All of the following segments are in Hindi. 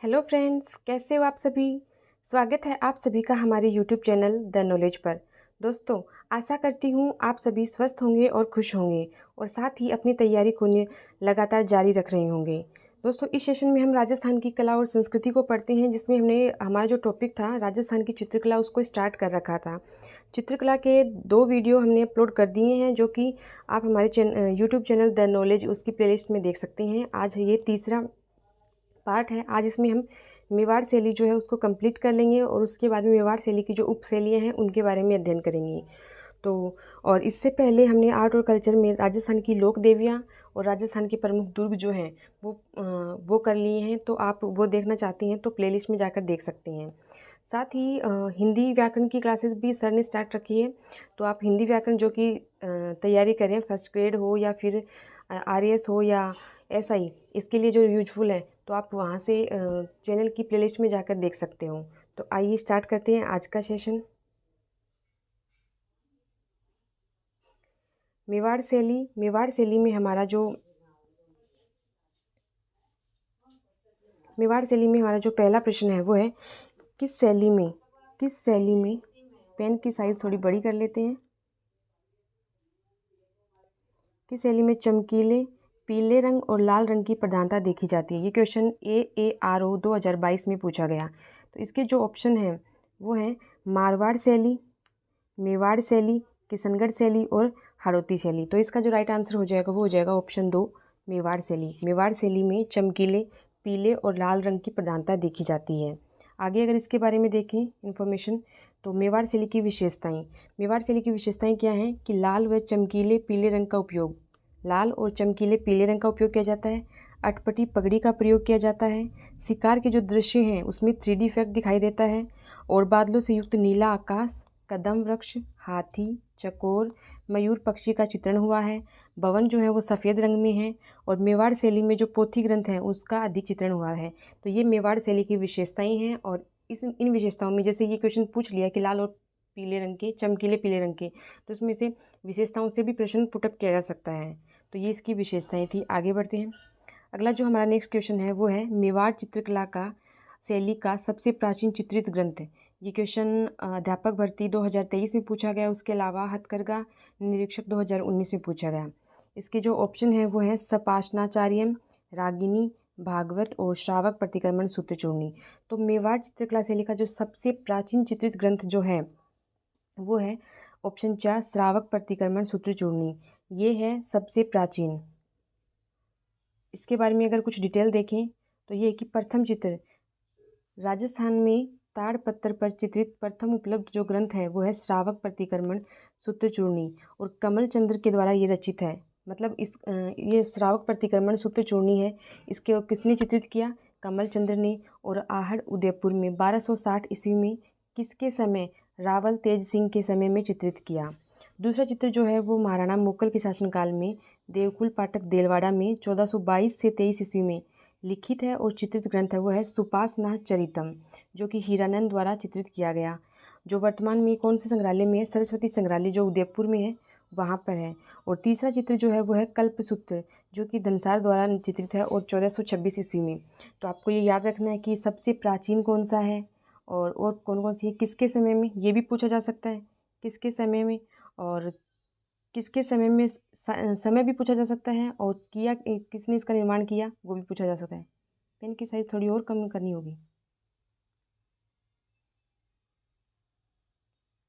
हेलो फ्रेंड्स, कैसे हो आप सभी। स्वागत है आप सभी का हमारे यूट्यूब चैनल द नॉलेज पर। दोस्तों, आशा करती हूँ आप सभी स्वस्थ होंगे और खुश होंगे और साथ ही अपनी तैयारी को लगातार जारी रख रहे होंगे। दोस्तों, इस सेशन में हम राजस्थान की कला और संस्कृति को पढ़ते हैं, जिसमें हमने हमारा जो टॉपिक था राजस्थान की चित्रकला उसको स्टार्ट कर रखा था। चित्रकला के 2 वीडियो हमने अपलोड कर दिए हैं, जो कि आप हमारे यूट्यूब चैनल द नॉलेज उसकी प्लेलिस्ट में देख सकते हैं। आज ये तीसरा पार्ट है। आज इसमें हम मेवाड़ शैली जो है उसको कंप्लीट कर लेंगे और उसके बाद में मेवाड़ शैली की जो उपशैलियाँ हैं उनके बारे में अध्ययन करेंगे। तो और इससे पहले हमने आर्ट और कल्चर में राजस्थान की लोक देवियाँ और राजस्थान के प्रमुख दुर्ग जो हैं वो कर लिए हैं। तो आप वो देखना चाहती हैं तो प्लेलिस्ट में जाकर देख सकती हैं। साथ ही हिंदी व्याकरण की क्लासेस भी सर ने स्टार्ट रखी है। तो आप हिंदी व्याकरण जो कि तैयारी करें, फर्स्ट ग्रेड हो या फिर आरएएस हो या एसआई, इसके लिए जो यूजफुल है, तो आप वहाँ से चैनल की प्लेलिस्ट में जाकर देख सकते हो। तो आइए स्टार्ट करते हैं आज का सेशन। मेवाड़ शैली में हमारा जो पहला प्रश्न है वो है किस शैली में पेन की साइज थोड़ी बड़ी कर लेते हैं। किस शैली में चमकीले पीले रंग और लाल रंग की प्रधानता देखी जाती है। ये क्वेश्चन AARO 2022 में पूछा गया। तो इसके जो ऑप्शन हैं वो हैं मारवाड़ शैली, मेवाड़ शैली, किशनगढ़ शैली और हाड़ौती शैली। तो इसका जो राइट आंसर हो जाएगा वो हो जाएगा ऑप्शन 2, मेवाड़ शैली। मेवाड़ शैली में चमकीले पीले और लाल रंग की प्रधानता देखी जाती है। आगे अगर इसके बारे में देखें इन्फॉर्मेशन, तो मेवाड़ शैली की विशेषताएं क्या हैं कि लाल और चमकीले पीले रंग का उपयोग किया जाता है। अटपटी पगड़ी का प्रयोग किया जाता है। शिकार के जो दृश्य हैं उसमें 3D इफेक्ट दिखाई देता है और बादलों से युक्त नीला आकाश, कदम वृक्ष, हाथी, चकोर, मयूर पक्षी का चित्रण हुआ है। भवन जो है वो सफ़ेद रंग में है और मेवाड़ शैली में जो पोथी ग्रंथ है उसका अधिक चित्रण हुआ है। तो ये मेवाड़ शैली की विशेषताएं हैं। और इन विशेषताओं में जैसे ये क्वेश्चन पूछ लिया कि लाल और पीले रंग के, चमकीले पीले रंग के, तो उसमें से विशेषताओं से भी प्रश्न पुटअप किया जा सकता है। तो ये इसकी विशेषताएं थी। आगे बढ़ते हैं। अगला जो हमारा नेक्स्ट क्वेश्चन है वो है मेवाड़ चित्रकला का शैली का सबसे प्राचीन चित्रित ग्रंथ। ये क्वेश्चन अध्यापक भर्ती 2023 में पूछा गया। उसके अलावा हथकरघा निरीक्षक 2019 में पूछा गया। इसके जो ऑप्शन है वो है सपाशनाचार्यम, रागिनी, भागवत और श्रावक प्रतिक्रमण सूत्रचूर्णी। तो मेवाड़ चित्रकला शैली का जो सबसे प्राचीन चित्रित ग्रंथ जो है वो है ऑप्शन 4, श्रावक प्रतिक्रमण सूत्रचूर्णी। ये है सबसे प्राचीन। इसके बारे में अगर कुछ डिटेल देखें तो ये कि प्रथम चित्र राजस्थान में ताड़ पत्थर पर चित्रित प्रथम उपलब्ध जो ग्रंथ है वो है श्रावक प्रतिक्रमण सूत्रचूर्णी और कमल चंद्र के द्वारा ये रचित है। मतलब ये श्रावक प्रतिक्रमण सूत्रचूर्णी है, इसके किसने चित्रित किया? कमल चंद्र ने। और आहड़ उदयपुर में 1260 ईस्वी में किसके समय? रावल तेज सिंह के समय में चित्रित किया। दूसरा चित्र जो है वो महाराणा मुगल के शासनकाल में देवकुल पाठक देलवाड़ा में 1422 से 23 ईस्वी में लिखित है और चित्रित ग्रंथ है वो है सुपासना चरितम, जो कि हीरानंद द्वारा चित्रित किया गया, जो वर्तमान में कौन से संग्रहालय में है? सरस्वती संग्रहालय, जो उदयपुर में है वहाँ पर है। और तीसरा चित्र जो है वो है कल्पसूत्र, जो कि धनसार द्वारा चित्रित है और 1426 ईस्वी में। तो आपको ये याद रखना है कि सबसे प्राचीन कौन सा है और कौन कौन सी है, किसके समय में, ये भी पूछा जा सकता है किसके समय में, और किसके समय में समय भी पूछा जा सकता है, और किसने इसका निर्माण किया वो भी पूछा जा सकता है। पेन की साइज थोड़ी और कम करनी होगी,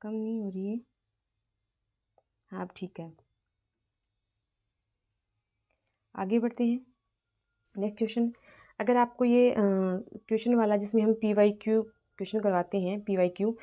कम नहीं हो रही है। हाँ, ठीक है। आगे बढ़ते हैं। नेक्स्ट क्वेश्चन, अगर आपको ये क्वेश्चन वाला जिसमें हम PYQ क्वेश्चन करवाते हैं, PYQ,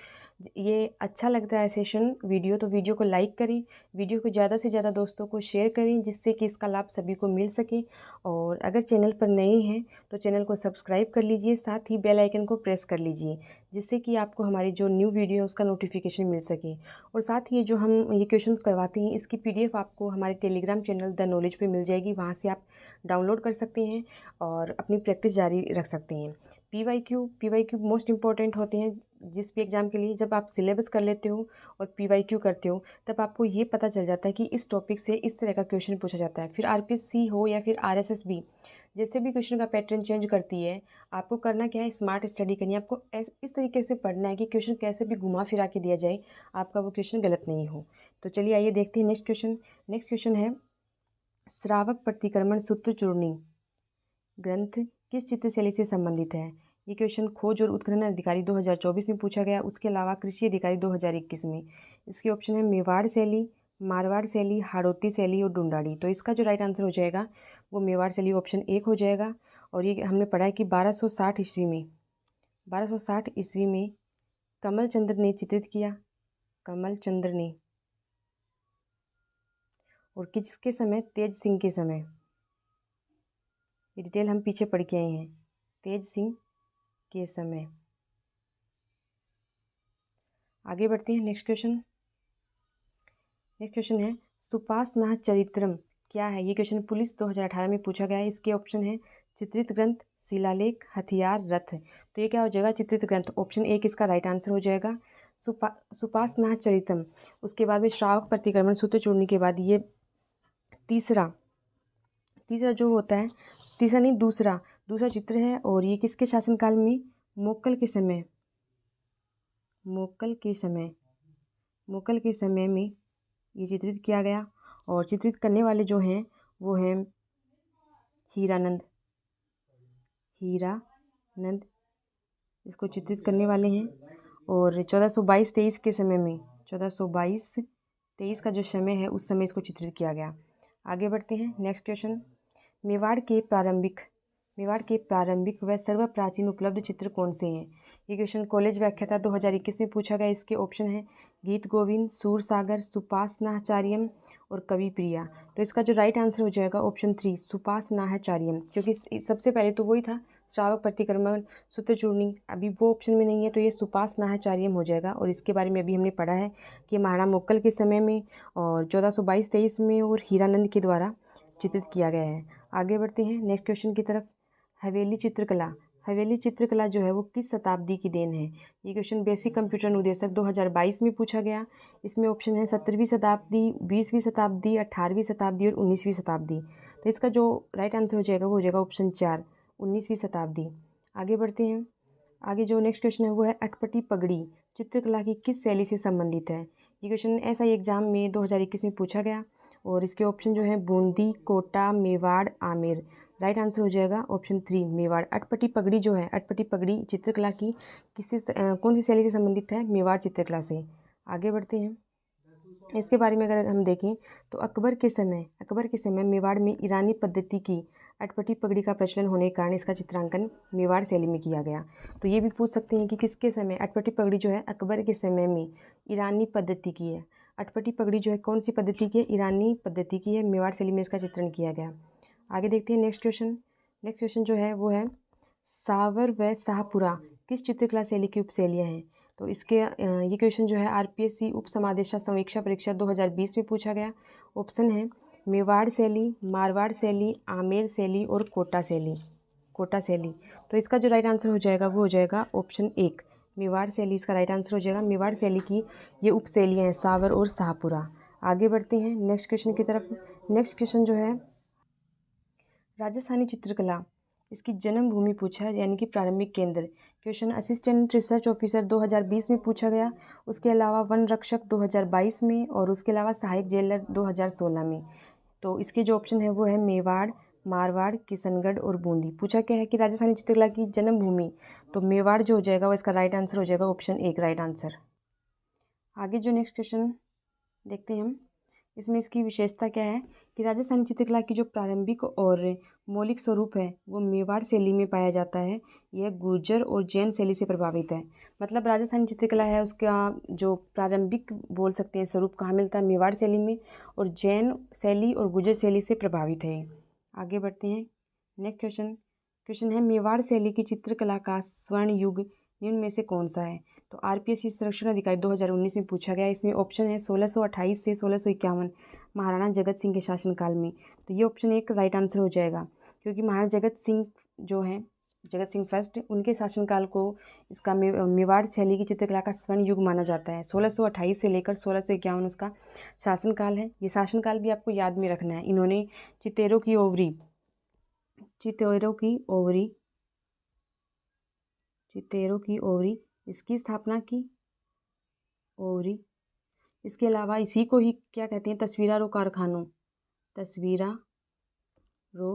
ये अच्छा लगता है सेशन वीडियो, तो वीडियो को लाइक करें, वीडियो को ज़्यादा से ज़्यादा दोस्तों को शेयर करें, जिससे कि इसका लाभ सभी को मिल सके। और अगर चैनल पर नए हैं तो चैनल को सब्सक्राइब कर लीजिए, साथ ही बेल आइकन को प्रेस कर लीजिए, जिससे कि आपको हमारी जो न्यू वीडियो है उसका नोटिफिकेशन मिल सके। और साथ ही जो हम ये क्वेश्चन करवाते हैं इसकी PDF आपको हमारे टेलीग्राम चैनल द नॉलेज पे मिल जाएगी, वहाँ से आप डाउनलोड कर सकते हैं और अपनी प्रैक्टिस जारी रख सकते हैं। PYQ मोस्ट इंपॉर्टेंट होते हैं जिस भी एग्ज़ाम के लिए। जब आप सिलेबस कर लेते हो और PYQ करते हो तब आपको ये पता चल जाता है कि इस टॉपिक से इस तरह का क्वेश्चन पूछा जाता है। फिर RPSC हो या फिर RSS भी, जैसे भी क्वेश्चन का पैटर्न चेंज करती है, आपको करना क्या है, स्मार्ट स्टडी करनी है। आपको इस तरीके से पढ़ना है कि क्वेश्चन कैसे भी घुमा फिरा के दिया जाए, आपका वो क्वेश्चन गलत नहीं हो। तो चलिए आइए देखते हैं नेक्स्ट क्वेश्चन। नेक्स्ट क्वेश्चन है, श्रावक प्रतिक्रमण सूत्र चूर्णी ग्रंथ किस चित्रशैली से संबंधित है। ये क्वेश्चन खोज और उत्खनन अधिकारी 2024 में पूछा गया, उसके अलावा कृषि अधिकारी 2021 में। इसके ऑप्शन है मेवाड़ शैली, मारवाड़ शैली, हाड़ौती शैली और डुंडाड़ी। तो इसका जो राइट आंसर हो जाएगा वो मेवाड़ शैली ऑप्शन 1 हो जाएगा। और ये हमने पढ़ा है कि 1260 ईस्वी में कमल चंद्र ने चित्रित किया, कमल चंद्र ने, और किसके समय, तेज सिंह के समय। ये डिटेल हम पीछे पढ़ के आए हैं, तेज सिंह के समय। आगे बढ़ते हैं नेक्स्ट क्वेश्चन। नेक्स्ट क्वेश्चन है, सुपासनाह चरित्रम क्या है। ये क्वेश्चन पुलिस 2018 में पूछा गया है। इसके ऑप्शन है चित्रित ग्रंथ, शिलालेख, हथियार, रथ। तो ये क्या हो जाएगा, चित्रित ग्रंथ ऑप्शन 1 इसका राइट आंसर हो जाएगा। सुपासनाह चरितम, उसके बाद में श्रावक प्रतिक्रमण सूत्र चूर्णी के बाद ये तीसरा जो होता है, तीसरा नहीं दूसरा चित्र है। और ये किसके शासनकाल में, मोक्कल के समय में ये चित्रित किया गया। और चित्रित करने वाले जो हैं वो हैं हीरानंद इसको चित्रित करने वाले हैं। और 1422-23 के समय में, 1422-23 का जो समय है उस समय इसको चित्रित किया गया। आगे बढ़ते हैं नेक्स्ट क्वेश्चन। मेवाड़ के प्रारंभिक व सर्वप्राचीन उपलब्ध चित्र कौन से हैं। ये क्वेश्चन कॉलेज व्याख्याता 2021 में पूछा गया। इसके ऑप्शन है गीत गोविंद, सूरसागर, सुपासनाचार्यम और कवि प्रिया। तो इसका जो राइट आंसर हो जाएगा ऑप्शन 3 सुपासनाचार्यम, क्योंकि सबसे पहले तो वही था श्रावक प्रतिक्रमण सूत्र चूर्णी, अभी वो ऑप्शन में नहीं है, तो ये सुपासनाचार्यम हो जाएगा। और इसके बारे में अभी हमने पढ़ा है कि महाराणा मोक्कल के समय में और 1422-23 में और हीरानंद के द्वारा चित्रित किया गया है। आगे बढ़ते हैं नेक्स्ट क्वेश्चन की तरफ। हवेली चित्रकला जो है वो किस शताब्दी की देन है। ये क्वेश्चन बेसिक कंप्यूटर अनुदेशक 2022 में पूछा गया। इसमें ऑप्शन है 17वीं शताब्दी, 20वीं शताब्दी, 18वीं शताब्दी और 19वीं शताब्दी। तो इसका जो राइट आंसर हो जाएगा वो हो जाएगा ऑप्शन 4 19वीं शताब्दी। आगे बढ़ते हैं। आगे जो नेक्स्ट क्वेश्चन है वो है अटपटी पगड़ी चित्रकला की किस शैली से संबंधित है। ये क्वेश्चन ऐसा ही एग्जाम में 2021 में पूछा गया। और इसके ऑप्शन जो है बूंदी, कोटा, मेवाड़, आमेर। राइट आंसर हो जाएगा ऑप्शन 3 मेवाड़। अटपटी पगड़ी जो है, अटपटी पगड़ी चित्रकला की कौन सी शैली से संबंधित है, मेवाड़ चित्रकला से। आगे बढ़ते हैं। इसके बारे में अगर हम देखें तो अकबर के समय मेवाड़ में ईरानी पद्धति की अटपटी पगड़ी का प्रचलन होने के कारण इसका चित्रांकन मेवाड़ शैली में किया गया। तो ये भी पूछ सकते हैं कि किसके समय अटपटी पगड़ी जो है अकबर के समय में ईरानी पद्धति की है। अटपटी पगड़ी जो है कौन सी पद्धति की है, ईरानी पद्धति की है। मेवाड़ शैली में इसका चित्रण किया गया। आगे देखते हैं नेक्स्ट क्वेश्चन जो है वो है सावर व शाहपुरा किस चित्रकला शैली की उपशैलियाँ हैं। तो इसके ये क्वेश्चन जो है आरपीएससी उप समादेशा समीक्षा परीक्षा 2020 में पूछा गया। ऑप्शन है मेवाड़ शैली, मारवाड़ शैली, आमेर शैली और कोटा शैली। तो इसका जो राइट आंसर हो जाएगा वो हो जाएगा ऑप्शन 1 मेवाड़ शैली। इसका राइट आंसर हो जाएगा। मेवाड़ शैली की ये उपशैलियाँ हैं सावर और शाहपुरा। आगे बढ़ते हैं नेक्स्ट क्वेश्चन की तरफ। नेक्स्ट क्वेश्चन जो है राजस्थानी चित्रकला इसकी जन्मभूमि पूछा है, यानी कि प्रारंभिक केंद्र। क्वेश्चन असिस्टेंट रिसर्च ऑफिसर 2020 में पूछा गया। उसके अलावा वन रक्षक 2022 में और उसके अलावा सहायक जेलर 2016 में। तो इसके जो ऑप्शन है वो है मेवाड़, मारवाड़, किशनगढ़ और बूंदी। पूछा क्या है कि राजस्थानी चित्रकला की जन्मभूमि, तो मेवाड़ जो हो जाएगा वो इसका राइट आंसर हो जाएगा ऑप्शन 1 राइट आंसर। आगे जो नेक्स्ट क्वेश्चन देखते हैं हम, इसमें इसकी विशेषता क्या है कि राजस्थानी चित्रकला की जो प्रारंभिक और मौलिक स्वरूप है वो मेवाड़ शैली में पाया जाता है। यह गुर्जर और जैन शैली से प्रभावित है। मतलब राजस्थानी चित्रकला है उसका जो प्रारंभिक बोल सकते हैं स्वरूप कहाँ मिलता है, मेवाड़ शैली में, और जैन शैली और गुर्जर शैली से प्रभावित है। आगे बढ़ते हैं नेक्स्ट क्वेश्चन है मेवाड़ शैली की चित्रकला का स्वर्ण युग निम्न में से कौन सा है। तो आरपीएससी संरक्षण अधिकारी 2019 में पूछा गया। इसमें ऑप्शन है 1628 से 1651 महाराणा जगत सिंह के शासनकाल में। तो ये ऑप्शन 1 राइट आंसर हो जाएगा, क्योंकि महाराणा जगत सिंह जो हैं, जगत सिंह फर्स्ट, उनके शासनकाल को इसका मेवाड़ शैली की चित्रकला का स्वर्ण युग माना जाता है। 1628 से लेकर 1651 उसका शासनकाल है। ये शासनकाल भी आपको याद में रखना है। इन्होंने चितेरों की ओवरी चितेरो की ओवरी, चितेरो की ओवरी इसकी स्थापना की, ओवरी। इसके अलावा इसी को ही क्या कहते हैं, तस्वीरारो कारखानों, तस्वीरारो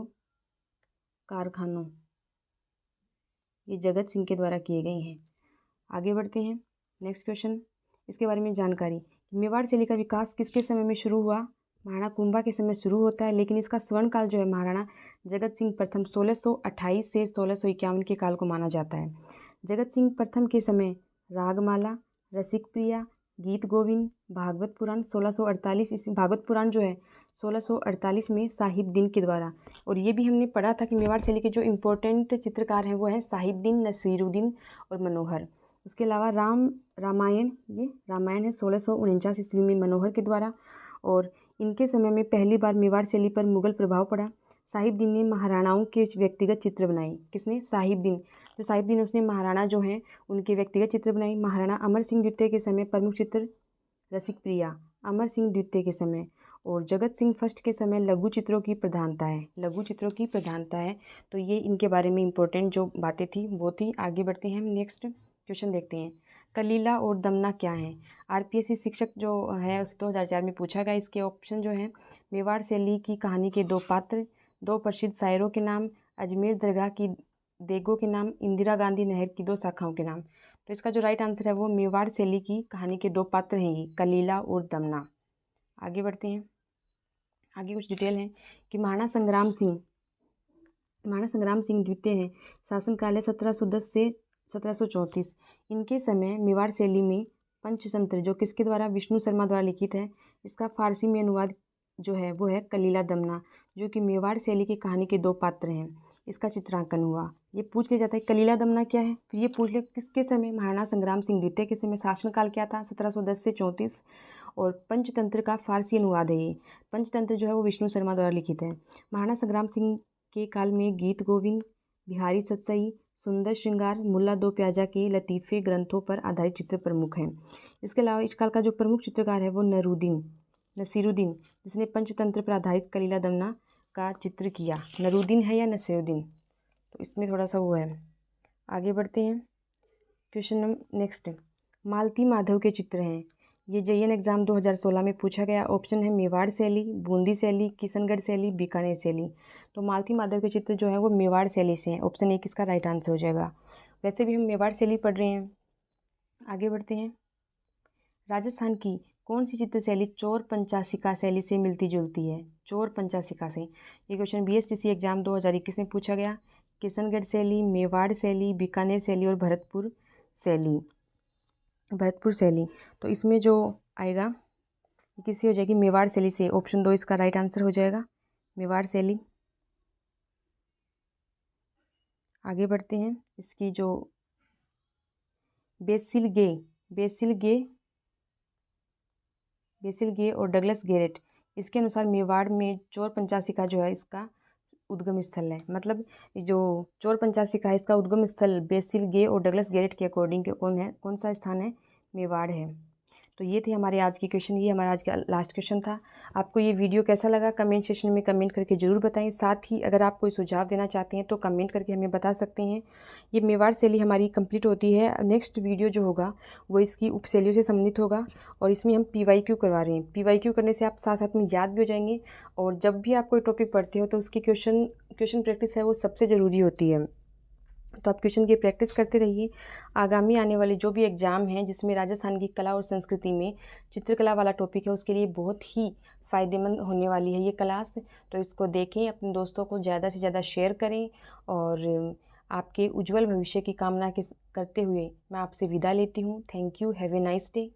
कारखानों, ये जगत सिंह के द्वारा किए गए हैं। आगे बढ़ते हैं, नेक्स्ट क्वेश्चन, इसके बारे में जानकारी। मेवाड़ शैली का विकास किसके समय में शुरू हुआ? महाराणा कुंभा के समय शुरू होता है, लेकिन इसका स्वर्ण काल जो है महाराणा जगत सिंह प्रथम 1628 से 1651 के काल को माना जाता है। जगत सिंह प्रथम के समय रागमाला, रसिक प्रिया, गीत गोविंद, भागवत पुराण 1648 ईस्वी, भागवत पुराण जो है 1648 में साहिबदीन के द्वारा। और ये भी हमने पढ़ा था कि मेवाड़ शैली के जो इम्पोर्टेंट चित्रकार हैं वो हैं साहिबदीन, नसीरुद्दीन और मनोहर। उसके अलावा रामायण, ये रामायण है 1649 ईस्वी में मनोहर के द्वारा। और इनके समय में पहली बार मेवाड़ शैली पर मुगल प्रभाव पड़ा। साहिबदीन ने महाराणाओं के व्यक्तिगत चित्र बनाए। किसने? साहिबदीन। जो साहिबदीन उसने महाराणा जो हैं उनके व्यक्तिगत चित्र बनाए। महाराणा अमर सिंह द्वितीय के समय प्रमुख चित्र रसिक प्रिया, अमर सिंह द्वितीय के समय। और जगत सिंह फर्स्ट के समय लघु चित्रों की प्रधानता है, लघु चित्रों की प्रधानता है। तो ये इनके बारे में इंपॉर्टेंट जो बातें थी वो थी। आगे बढ़ते हैं, हम नेक्स्ट क्वेश्चन देखते हैं। कलीला और दमना क्या है? आरपीएससी शिक्षक जो है उस 2004 में पूछा गया। इसके ऑप्शन जो हैं, मेवाड़ शैली की कहानी के दो पात्र, दो प्रसिद्ध शायरों के नाम, अजमेर दरगाह की देगों के नाम, इंदिरा गांधी नहर की दो शाखाओं के नाम। तो इसका जो राइट आंसर है वो मेवाड़ शैली की कहानी के दो पात्र हैं, ये कलीला और दमना। आगे बढ़ते हैं, आगे कुछ डिटेल है कि महाराणा संग्राम सिंह द्वितीय हैं, शासनकाल है 1710 से 1734। इनके समय मेवाड़ शैली में पंचतंत्र जो किसके द्वारा, विष्णु शर्मा द्वारा लिखित है। इसका फारसी में अनुवाद जो है वो है कलीला दमना, जो कि मेवाड़ शैली की कहानी के दो पात्र हैं। इसका चित्रांकन हुआ। ये पूछ लिया जाता है कलीला दमना क्या है, फिर ये पूछ लिया किसके समय, महाराणा संग्राम सिंह द्वितीय के समय। शासनकाल क्या था, 1710 से 34। और पंचतंत्र का फारसी अनुवाद है ये। पंचतंत्र जो है वो विष्णु शर्मा द्वारा लिखित है। महाराणा संग्राम सिंह के काल में गीत गोविंद, बिहारी सतसई, सुंदर श्रृंगार, मुल्ला दो प्याजा के लतीफ़े ग्रंथों पर आधारित चित्र प्रमुख हैं। इसके अलावा इस काल का जो प्रमुख चित्रकार है वो नसीरुद्दीन, जिसने पंचतंत्र पर आधारित कलीला दमना का चित्र किया। नरूद्दीन है या नसीरुद्दीन, तो इसमें थोड़ा सा वो है। आगे बढ़ते हैं, क्वेश्चन नंबर नेक्स्ट, मालती माधव के चित्र हैं। ये JN एग्ज़ाम 2016 में पूछा गया। ऑप्शन है मेवाड़ शैली, बूंदी शैली, किशनगढ़ शैली, बीकानेर शैली। तो मालती माधव के चित्र जो है वो मेवाड़ शैली से हैं। ऑप्शन 1 इसका राइट आंसर हो जाएगा। वैसे भी हम मेवाड़ शैली पढ़ रहे हैं। आगे बढ़ते हैं, राजस्थान की कौन सी चित्र शैली चोर पंचाशिका शैली से मिलती जुलती है? चोर पंचाशिका से। ये क्वेश्चन BSTC एग्ज़ाम 2021 में पूछा गया। किशनगढ़ शैली, मेवाड़ शैली, बीकानेर शैली और भरतपुर शैली। तो इसमें जो आएगा किससे हो जाएगी, मेवाड़ शैली से। ऑप्शन 2 इसका राइट आंसर हो जाएगा, मेवाड़ शैली। आगे बढ़ते हैं, इसकी जो बेसिल गे और डगलस गेरेट, इसके अनुसार मेवाड़ में चोर पंचाशिका जो है इसका उद्गम स्थल है। मतलब जो चोर पंचाशिका है इसका उद्गम स्थल बेसिल गे और डगलस गेरेट के अकॉर्डिंग कौन सा स्थान है, मेवाड़ है। तो ये थे हमारे आज के क्वेश्चन, ये हमारा आज का लास्ट क्वेश्चन था। आपको ये वीडियो कैसा लगा कमेंट सेक्शन में कमेंट करके ज़रूर बताएं। साथ ही अगर आप कोई सुझाव देना चाहते हैं तो कमेंट करके हमें बता सकते हैं। ये मेवाड़ शैली हमारी कंप्लीट होती है। नेक्स्ट वीडियो जो होगा वो इसकी उपशैलियों से संबंधित होगा और इसमें हम PYQ करवा रहे हैं। PYQ करने से आप साथ साथ में याद भी हो जाएंगे और जब भी आप कोई टॉपिक पढ़ते हो तो उसकी क्वेश्चन प्रैक्टिस है वो सबसे ज़रूरी होती है। तो आप क्वेश्चन की प्रैक्टिस करते रहिए। आगामी आने वाले जो भी एग्ज़ाम हैं जिसमें राजस्थान की कला और संस्कृति में चित्रकला वाला टॉपिक है उसके लिए बहुत ही फ़ायदेमंद होने वाली है ये क्लास। तो इसको देखें, अपने दोस्तों को ज़्यादा से ज़्यादा शेयर करें और आपके उज्जवल भविष्य की कामना करते हुए मैं आपसे विदा लेती हूँ। Thank you, have a nice day.